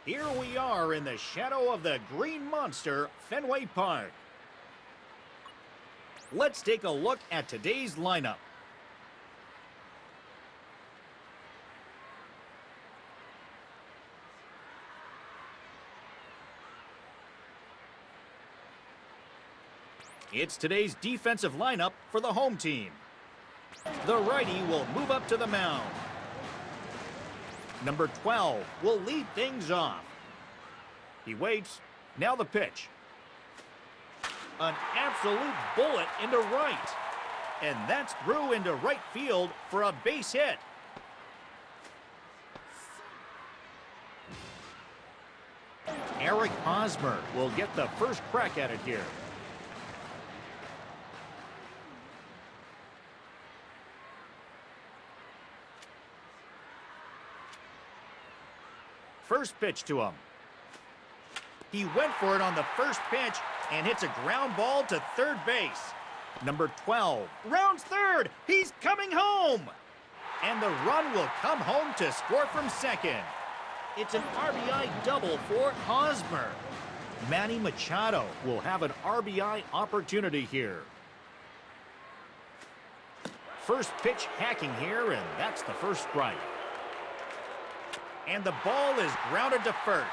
Here we are in the shadow of the Green Monster, Fenway Park. Let's take a look at today's lineup. It's today's defensive lineup for the home team. The righty will move up to the mound. Number 12 will lead things off. He waits. Now the pitch. An absolute bullet into right. And that's through into right field for a base hit. Eric Hosmer will get the first crack at it here. First pitch to him. He went for it on the first pitch and hits a ground ball to third base. Number 12 rounds third. He's coming home. And the run will come home to score from second. It's an RBI double for Hosmer. Manny Machado will have an RBI opportunity here. First pitch hacking here, and that's the first strike. And the ball is grounded to first.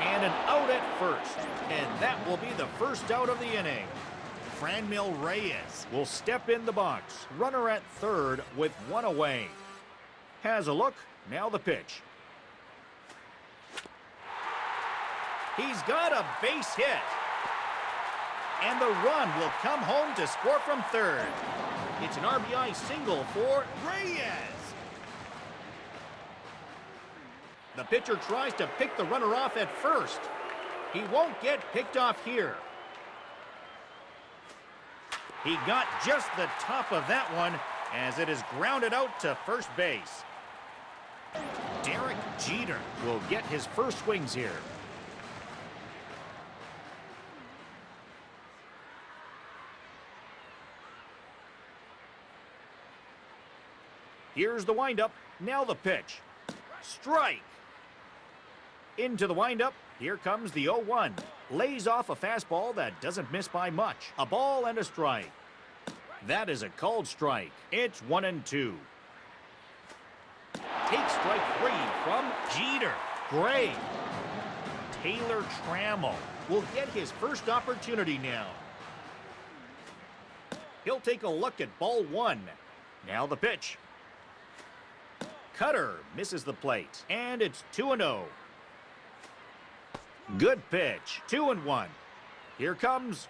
And an out at first. And that will be the first out of the inning. Franmil Reyes will step in the box. Runner at third with one away. Has a look. Now the pitch. He's got a base hit. And the run will come home to score from third. It's an RBI single for Reyes. The pitcher tries to pick the runner off at first. He won't get picked off here. He got just the top of that one as it is grounded out to first base. Derek Jeter will get his first swings here. Here's the windup. Now the pitch. Strike. Into the windup. Here comes the 0-1. Lays off a fastball that doesn't miss by much. A ball and a strike. That is a called strike. It's 1-2. Take strike 3 from Jeter. Gray. Taylor Trammell will get his first opportunity now. He'll take a look at ball 1. Now the pitch. Cutter misses the plate. And it's 2-0. Good pitch. 2-1. Here comes.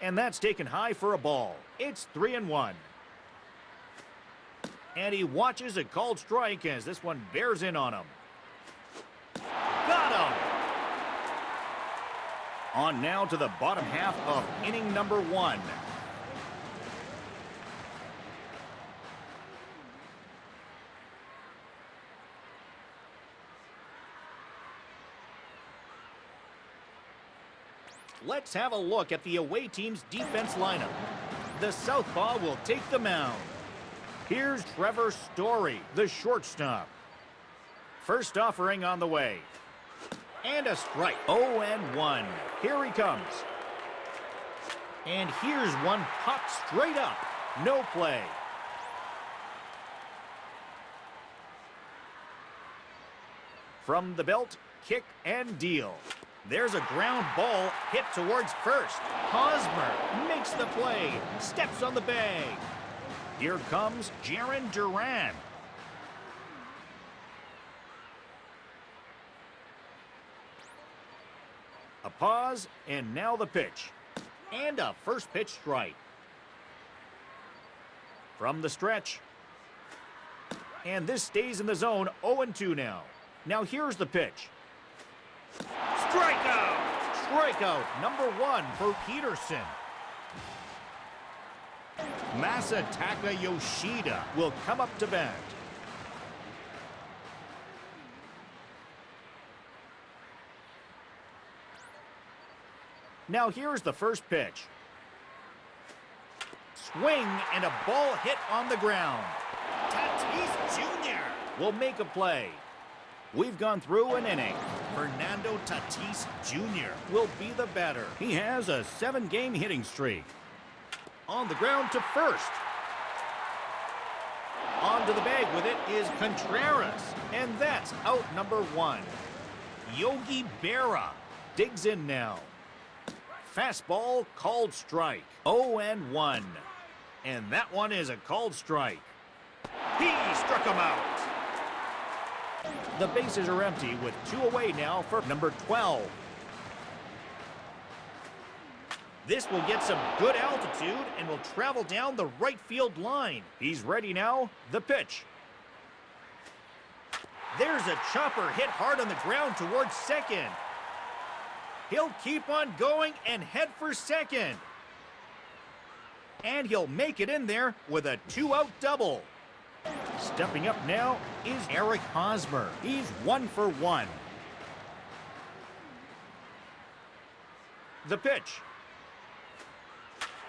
And that's taken high for a ball. It's 3-1. And he watches a called strike as this one bears in on him. Got him! On now to the bottom half of inning number 1. Let's have a look at the away team's defense lineup. The southpaw will take the mound. Here's Trevor Story, the shortstop. First offering on the way. And a strike. 0-1. Here he comes. And here's one popped straight up. No play. From the belt, kick and deal. There's a ground ball hit towards first. Hosmer makes the play, steps on the bag. Here comes Jarren Duran. A pause, and now the pitch. And a first pitch strike. From the stretch. And this stays in the zone, 0-2 now. Now here's the pitch. Strikeout! Strikeout number 1 for Peterson. Masataka Yoshida will come up to bat. Now here's the first pitch. Swing and a ball hit on the ground. Tatis Jr. will make a play. We've gone through an inning. Fernando Tatis Jr. will be the batter. He has a 7-game hitting streak. On the ground to first. Onto the bag with it is Contreras. And that's out number 1. Yogi Berra digs in now. Fastball called strike. 0-1. And that one is a called strike. He struck him out. The bases are empty with 2 away now for number 12. This will get some good altitude and will travel down the right field line. He's ready now. The pitch. There's a chopper hit hard on the ground towards second. He'll keep on going and head for second. And he'll make it in there with a 2-out double. Stepping up now is Eric Hosmer. He's 1 for 1. The pitch.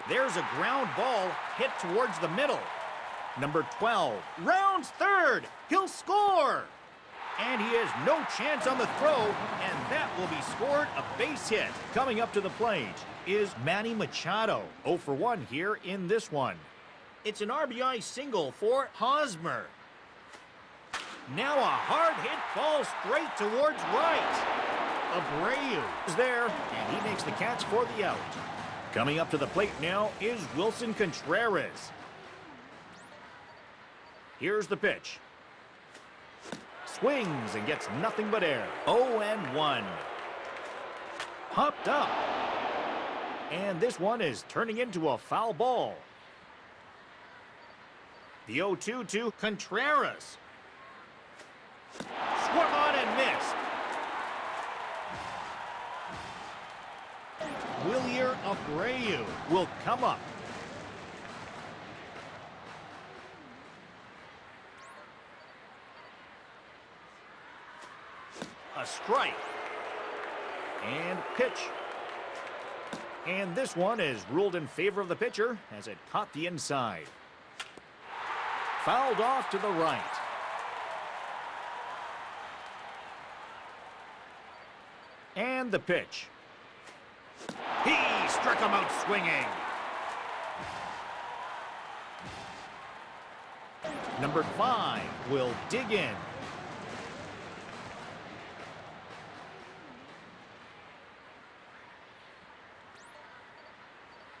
There's a ground ball hit towards the middle. Number 12 rounds third. He'll score. And he has no chance on the throw, and that will be scored a base hit. Coming up to the plate is Manny Machado. 0 for 1 here in this one. It's an RBI single for Hosmer. Now a hard hit ball straight towards right. Abreu is there, and he makes the catch for the out. Coming up to the plate now is Wilson Contreras. Here's the pitch. Swings and gets nothing but air. 0-1. Popped up. And this one is turning into a foul ball. The 0-2 to Contreras. Swung on and missed. Wilyer Abreu will come up. A strike. And pitch. And this one is ruled in favor of the pitcher as it caught the inside. Fouled off to the right. And the pitch. He struck him out swinging. Number 5 will dig in.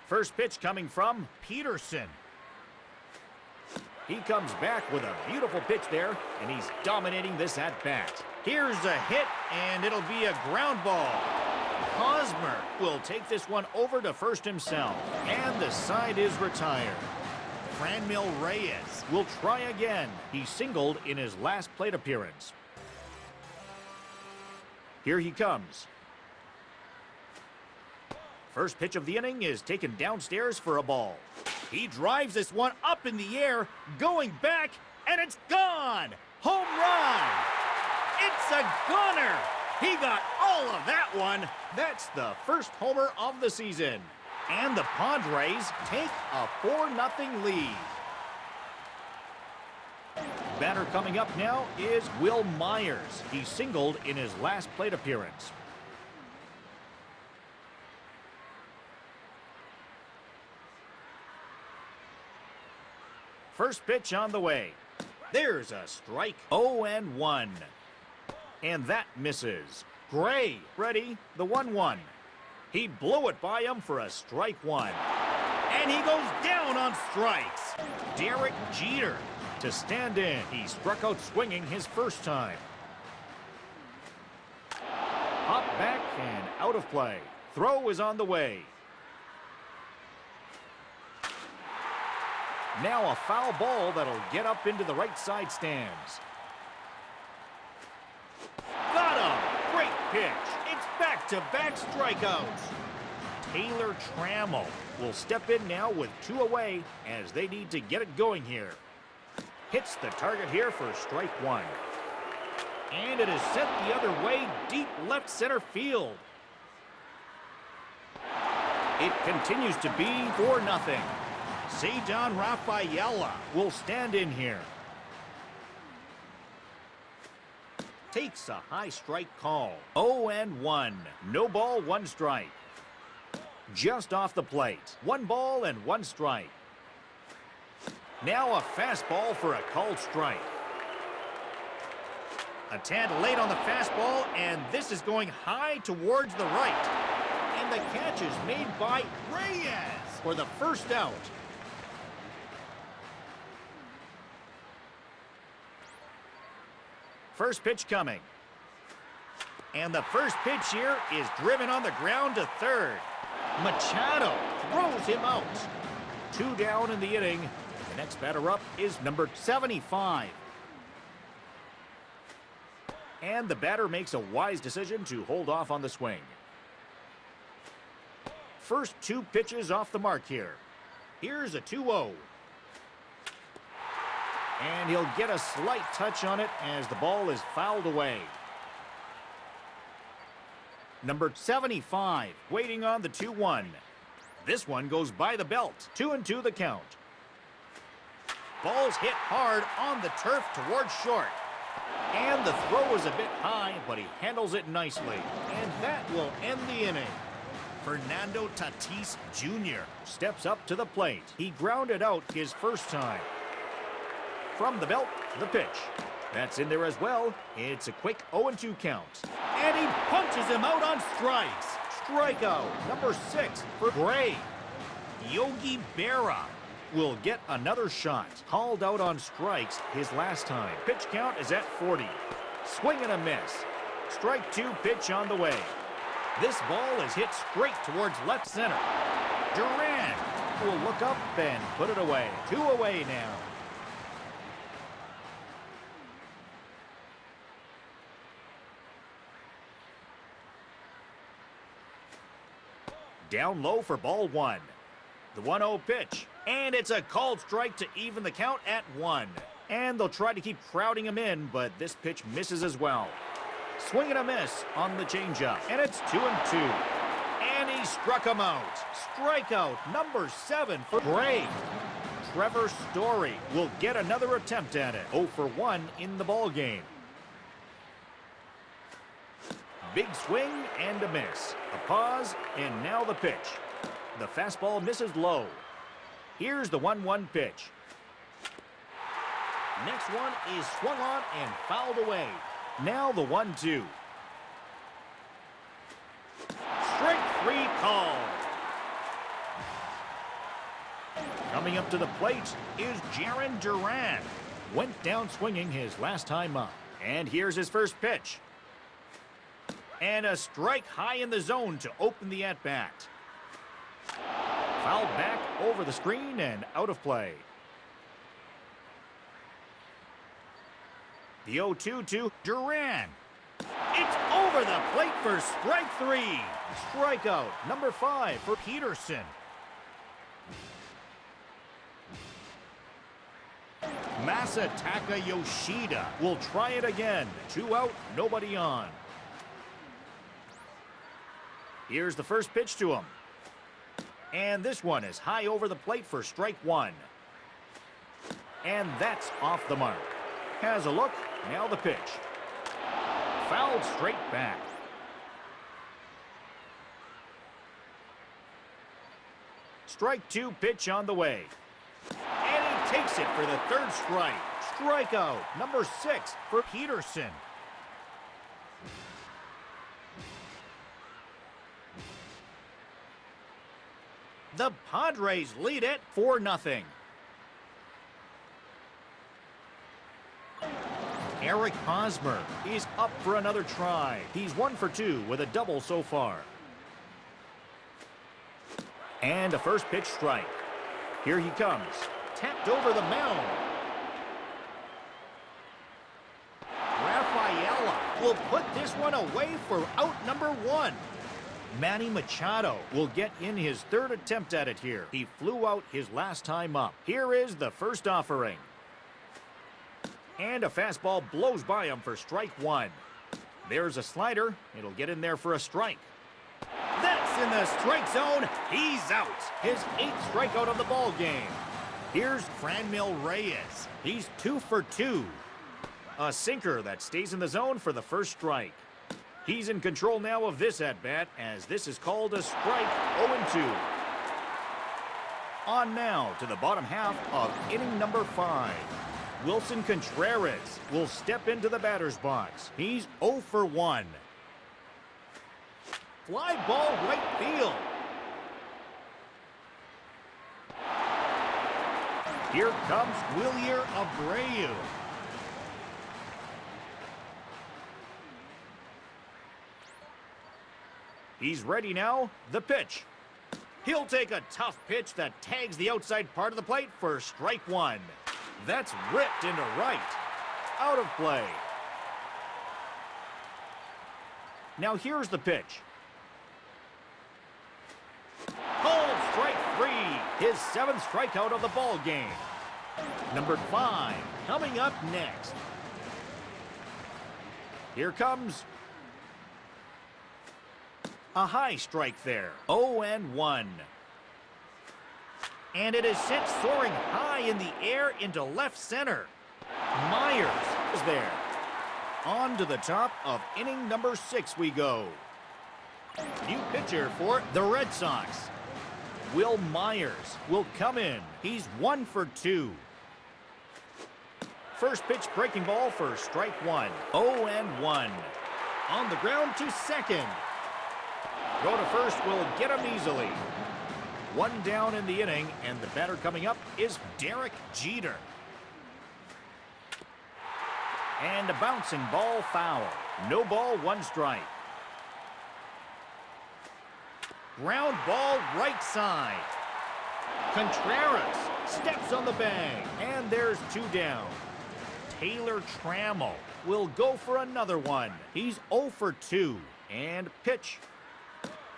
First pitch coming from Peterson. He comes back with a beautiful pitch there, and he's dominating this at-bat. Here's a hit, and it'll be a ground ball. Hosmer will take this one over to first himself, and the side is retired. Franmil Reyes will try again. He singled in his last plate appearance. Here he comes. First pitch of the inning is taken downstairs for a ball. He drives this one up in the air, going back, and it's gone! Home run! It's a gunner! He got all of that one. That's the first homer of the season. And the Padres take a 4-0 lead. Batter coming up now is Will Myers. He singled in his last plate appearance. First pitch on the way. There's a strike. 0-1. And that misses. Gray ready, the 1-1. He blew it by him for a strike 1. And he goes down on strikes. Derek Jeter to stand in. He struck out swinging his first time. Hop back and out of play. Throw is on the way. Now a foul ball that'll get up into the right side stands. Got him! Great pitch. It's back-to-back strikeouts. Taylor Trammell will step in now with 2 away as they need to get it going here. Hits the target here for strike 1. And it is sent the other way, deep left center field. It continues to be 4-0. Cedar Rafaela will stand in here. takes a high strike call. 0-1. No ball, 1 strike. Just off the plate. 1 ball and 1 strike. Now a fastball for a called strike. A tad late on the fastball, and this is going high towards the right. And the catch is made by Reyes for the first out. First pitch coming. And the first pitch here is driven on the ground to third. Machado throws him out. 2 down in the inning. The next batter up is number 75. And the batter makes a wise decision to hold off on the swing. First 2 pitches off the mark here. Here's a 2-0. And he'll get a slight touch on it as the ball is fouled away. Number 75, waiting on the 2-1. This one goes by the belt. 2-2 the count. Ball's hit hard on the turf towards short. And the throw is a bit high, but he handles it nicely. And that will end the inning. Fernando Tatis Jr. steps up to the plate. He grounded out his first time. From the belt, the pitch. That's in there as well. It's a quick 0-2 count. And he punches him out on strikes. Strikeout number 6 for Gray. Yogi Berra will get another shot. Called out on strikes his last time. Pitch count is at 40. Swing and a miss. Strike 2 pitch on the way. This ball is hit straight towards left center. Duran will look up and put it away. 2 away now. Down low for ball 1. The 1-0 pitch. And it's a called strike to even the count at 1. And they'll try to keep crowding him in, but this pitch misses as well. Swing and a miss on the changeup. And it's 2-2. And he struck him out. Strikeout number 7 for Gray. Trevor Story will get another attempt at it. 0 for 1 in the ball game. Big swing and a miss. A pause, and now the pitch. The fastball misses low. Here's the 1-1 pitch. Next one is swung on and fouled away. Now the 1-2. Strike 3 call. Coming up to the plate is Jarren Duran. Went down swinging his last time up. And here's his first pitch. And a strike high in the zone to open the at-bat. Fouled back over the screen and out of play. The 0-2 to Duran. It's over the plate for strike 3. Strikeout number 5 for Peterson. Masataka Yoshida will try it again. 2 out, nobody on. Here's the first pitch to him. And this one is high over the plate for strike 1. And that's off the mark. Has a look, now the pitch. Fouled straight back. Strike 2 pitch on the way. And he takes it for the 3rd strike. Strikeout number 6 for Peterson. The Padres lead it 4-0. Eric Hosmer is up for another try. He's 1 for 2 with a double so far. And a first pitch strike. Here he comes. Tapped over the mound. Rafaela will put this one away for out number 1. Manny Machado will get in his 3rd attempt at it here. He flew out his last time up. Here is the first offering. And a fastball blows by him for strike 1. There's a slider. It'll get in there for a strike. That's in the strike zone. He's out. His 8th strikeout of the ball game. Here's Franmil Reyes. He's 2 for 2. A sinker that stays in the zone for the first strike. He's in control now of this at-bat, as this is called a strike. 0-2. On now to the bottom half of inning number 5. Wilson Contreras will step into the batter's box. He's 0 for 1. Fly ball right field. Here comes Wilyer Abreu. He's ready now. The pitch. He'll take a tough pitch that tags the outside part of the plate for strike 1. That's ripped into right. Out of play. Now here's the pitch. Called strike 3. His 7th strikeout of the ball game. Number 5 coming up next. Here comes a high strike there. 0-1. And it is sent soaring high in the air into left center. Myers is there. On to the top of inning number 6 we go. New pitcher for the Red Sox. Will Myers will come in. He's 1 for 2. First pitch breaking ball for strike 1. 0-1. On the ground to second. Go to first will get him easily. 1 down in the inning, and the batter coming up is Derek Jeter. And a bouncing ball foul. No ball, 1 strike. Ground ball right side. Contreras steps on the bag, and there's 2 down. Taylor Trammell will go for another one. He's 0 for 2. And pitch.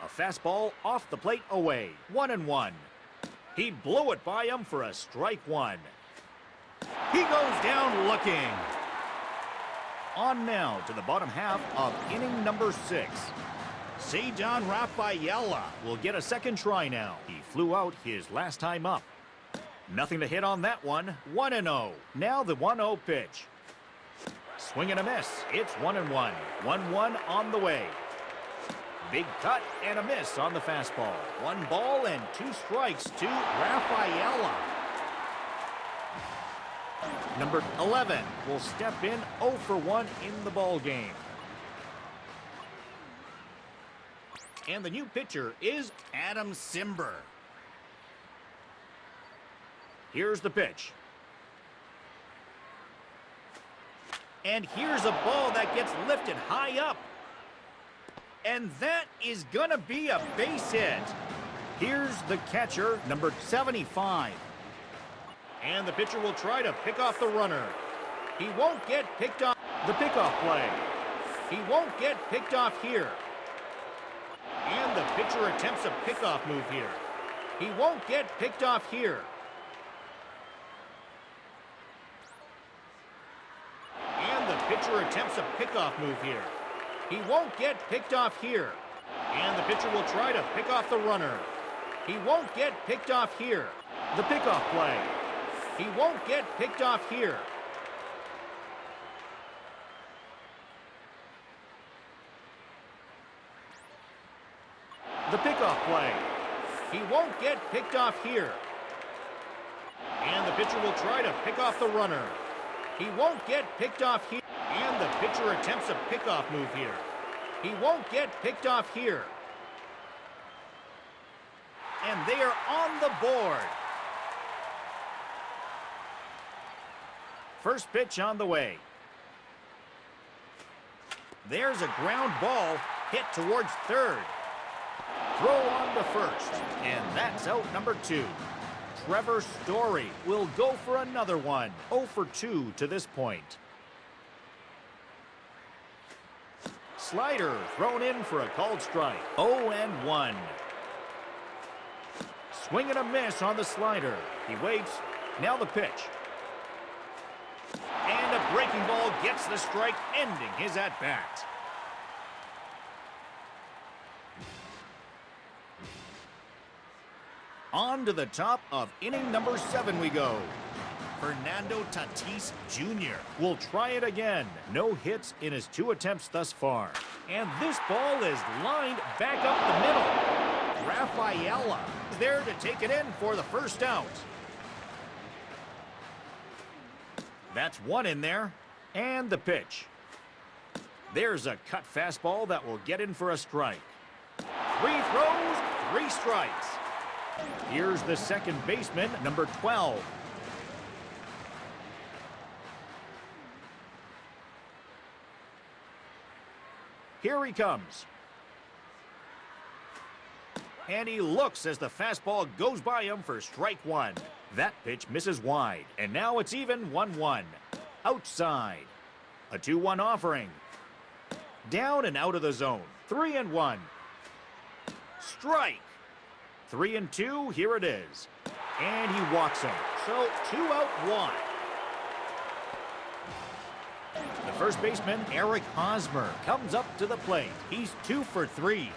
A fastball off the plate away. 1-1. He blew it by him for a strike 1. He goes down looking. On now to the bottom half of inning number 6. Cedar Rafaela will get a second try now. He flew out his last time up. Nothing to hit on that one. 1-0. Now the 1-0 pitch. Swing and a miss. It's 1-1. 1-1 on the way. Big cut and a miss on the fastball. 1 ball and 2 strikes to Rafaela. Number 11 will step in 0 for 1 in the ball game. And the new pitcher is Adam Simber. Here's the pitch. And here's a ball that gets lifted high up. And that is gonna be a base hit. Here's the catcher, number 75. And the pitcher will try to pick off the runner. He won't get picked off. The pickoff play. He won't get picked off here. And the pitcher attempts a pickoff move here. He won't get picked off here. And the pitcher attempts a pickoff move here. He won't get picked off here. And the pitcher will try to pick off the runner. He won't get picked off here. The pickoff play. He won't get picked off here. The pickoff play. He won't get picked off here. And the pitcher will try to pick off the runner. He won't get picked off here. And the pitcher attempts a pickoff move here. He won't get picked off here. And they are on the board. First pitch on the way. There's a ground ball hit towards third. Throw on to first. And that's out number 2. Trevor Story will go for another one. 0 for 2 to this point. Slider thrown in for a called strike. 0-1. Swing and a miss on the slider. He waits. Now the pitch. And a breaking ball gets the strike, ending his at-bat. On to the top of inning number 7 we go. Fernando Tatis Jr. will try it again. No hits in his 2 attempts thus far. And this ball is lined back up the middle. Rafaela is there to take it in for the first out. That's 1 in there. And the pitch. There's a cut fastball that will get in for a strike. 3 throws, 3 strikes. Here's the second baseman, number 12. Here he comes. And he looks as the fastball goes by him for strike 1. That pitch misses wide, and now it's even 1-1. Outside. A 2-1 offering. Down and out of the zone. 3-1. Strike. 3-2, here it is. And he walks him. So 2 out, 1. The first baseman, Eric Hosmer, comes up to the plate. He's 2 for 3.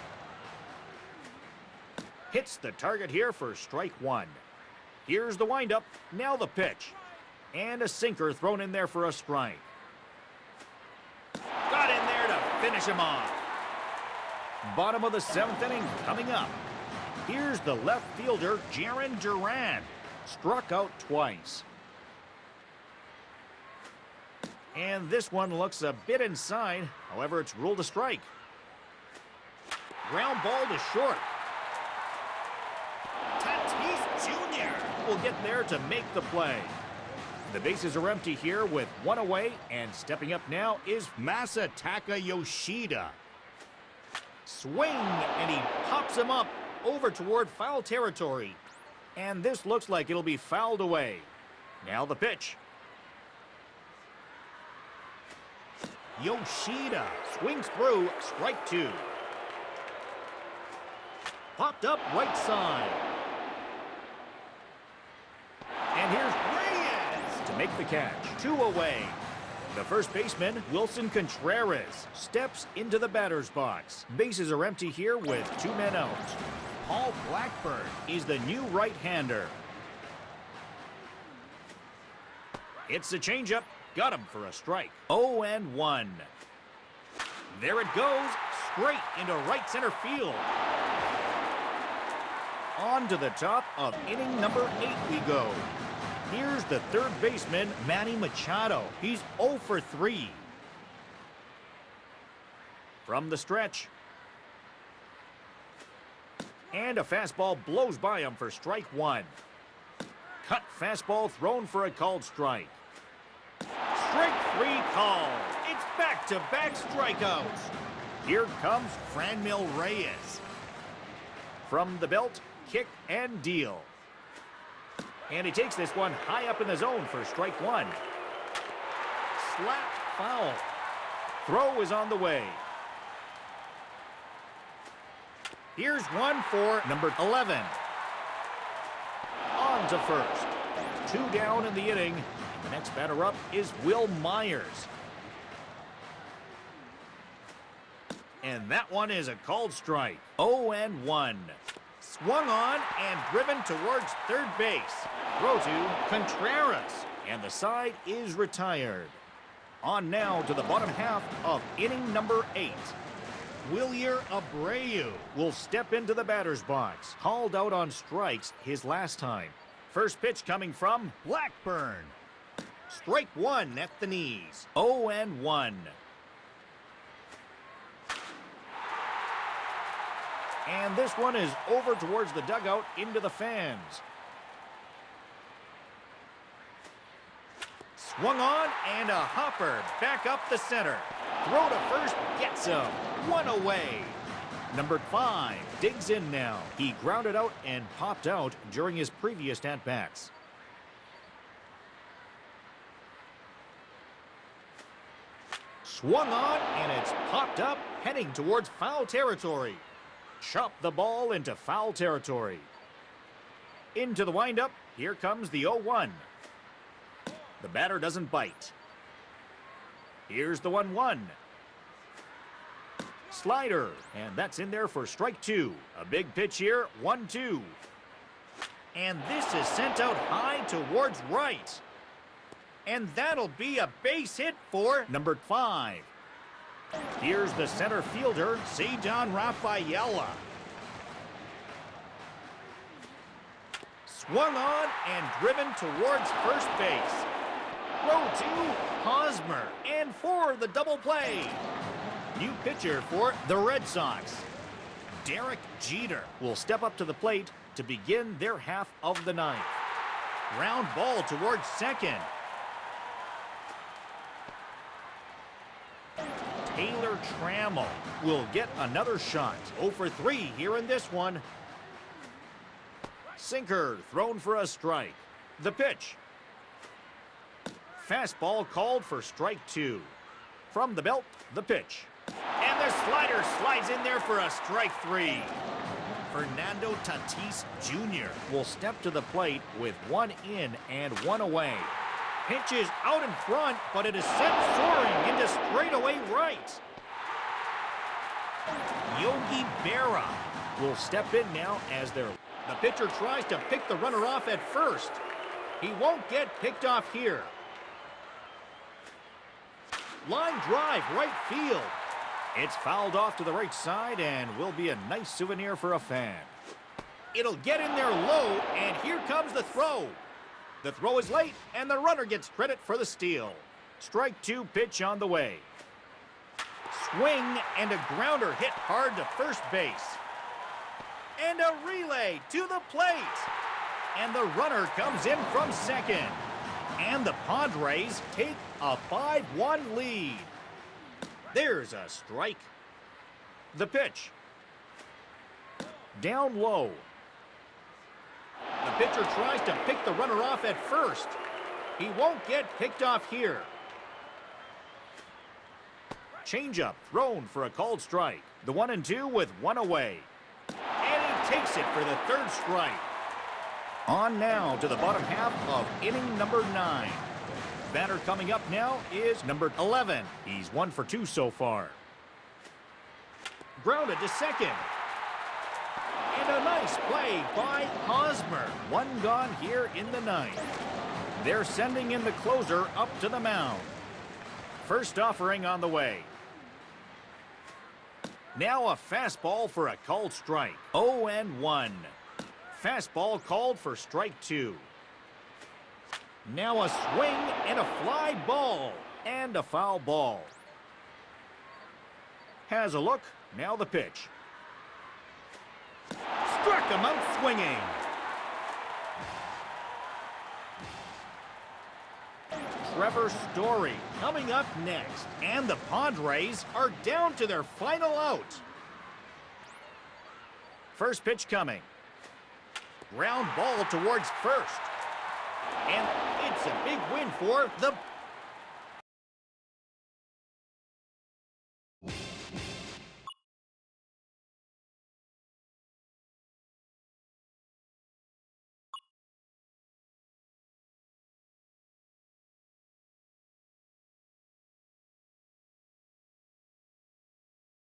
Hits the target here for strike 1. Here's the windup. Now the pitch. And a sinker thrown in there for a strike. Got in there to finish him off. Bottom of the 7th inning coming up. Here's the left fielder, Jarren Duran. Struck out twice. And this one looks a bit inside. However, it's ruled a strike. Ground ball to short. Tatis Jr. will get there to make the play. The bases are empty here with 1 away, and stepping up now is Masataka Yoshida. Swing, and he pops him up over toward foul territory. And this looks like it'll be fouled away. Now the pitch. Yoshida swings through, strike 2. Popped up right side. And here's Reyes to make the catch. 2 away. The first baseman, Wilson Contreras, steps into the batter's box. Bases are empty here with 2 men out. Paul Blackburn is the new right-hander. It's a changeup. Got him for a strike. 0-1. There it goes, straight into right center field. On to the top of inning number 8 we go. Here's the third baseman, Manny Machado. He's 0 for 3. From the stretch. And a fastball blows by him for strike 1. Cut fastball thrown for a called strike. Strike 3 call. It's back-to-back strikeouts. Here comes Franmil Reyes. From the belt, kick and deal. And he takes this one high up in the zone for strike 1. Slapped foul. Throw is on the way. Here's one for number 11. On to first. 2 down in the inning. The next batter up is Will Myers. And that one is a called strike. 0-1. Swung on and driven towards third base. Throw to Contreras. And the side is retired. On now to the bottom half of inning number 8. Wilyer Abreu will step into the batter's box. Called out on strikes his last time. First pitch coming from Blackburn. Strike 1 at the knees. 0-1. And this one is over towards the dugout into the fans. Swung on and a hopper back up the center. Throw to first gets him. 1 away. Number 5 digs in now. He grounded out and popped out during his previous at-bats. Swung on and it's popped up heading towards foul territory. Chop the ball into foul territory. Into the windup. Here comes the 0-1. The batter doesn't bite. Here's the 1-1. Slider, and that's in there for strike 2. A big pitch here, 1-2. And this is sent out high towards right. And that'll be a base hit for number 5. Here's the center fielder, Cedar Rafaela. Swung on and driven towards first base. Throw to Hosmer, and for the double play. New pitcher for the Red Sox. Derek Jeter will step up to the plate to begin their half of the ninth. Ground ball towards second. Taylor Trammell will get another shot. 0 for 3 here in this one. Sinker thrown for a strike. The pitch. Fastball called for strike 2. From the belt, the pitch. And the slider slides in there for a strike 3. Fernando Tatis Jr. will step to the plate with 1 in and 1 away. Pitch is out in front, but it is sent soaring into straightaway right. Yogi Berra will step in now as the pitcher tries to pick the runner off at first. He won't get picked off here. Line drive, right field. It's fouled off to the right side and will be a nice souvenir for a fan. It'll get in there low, and here comes the throw. The throw is late, and the runner gets credit for the steal. Strike 2 pitch on the way. Swing and a grounder hit hard to first base. And a relay to the plate. And the runner comes in from second. And the Padres take a 5-1 lead. There's a strike. The pitch. Down low. The pitcher tries to pick the runner off at first. He won't get picked off here. Changeup thrown for a called strike. The 1-2 with 1 away. And he takes it for the 3rd strike. On now to the bottom half of inning number 9. Batter coming up now is number 11. He's 1 for 2 so far. Grounded to second. And a nice play by Hosmer. 1 gone here in the 9th. They're sending in the closer up to the mound. First offering on the way. Now a fastball for a called strike. 0-1. Fastball called for strike 2. Now a swing and a fly ball. And a foul ball. Has a look. Now the pitch. Struck him out swinging. Trevor Story coming up next. And the Padres are down to their final out. First pitch coming. Ground ball towards first. And it's a big win for the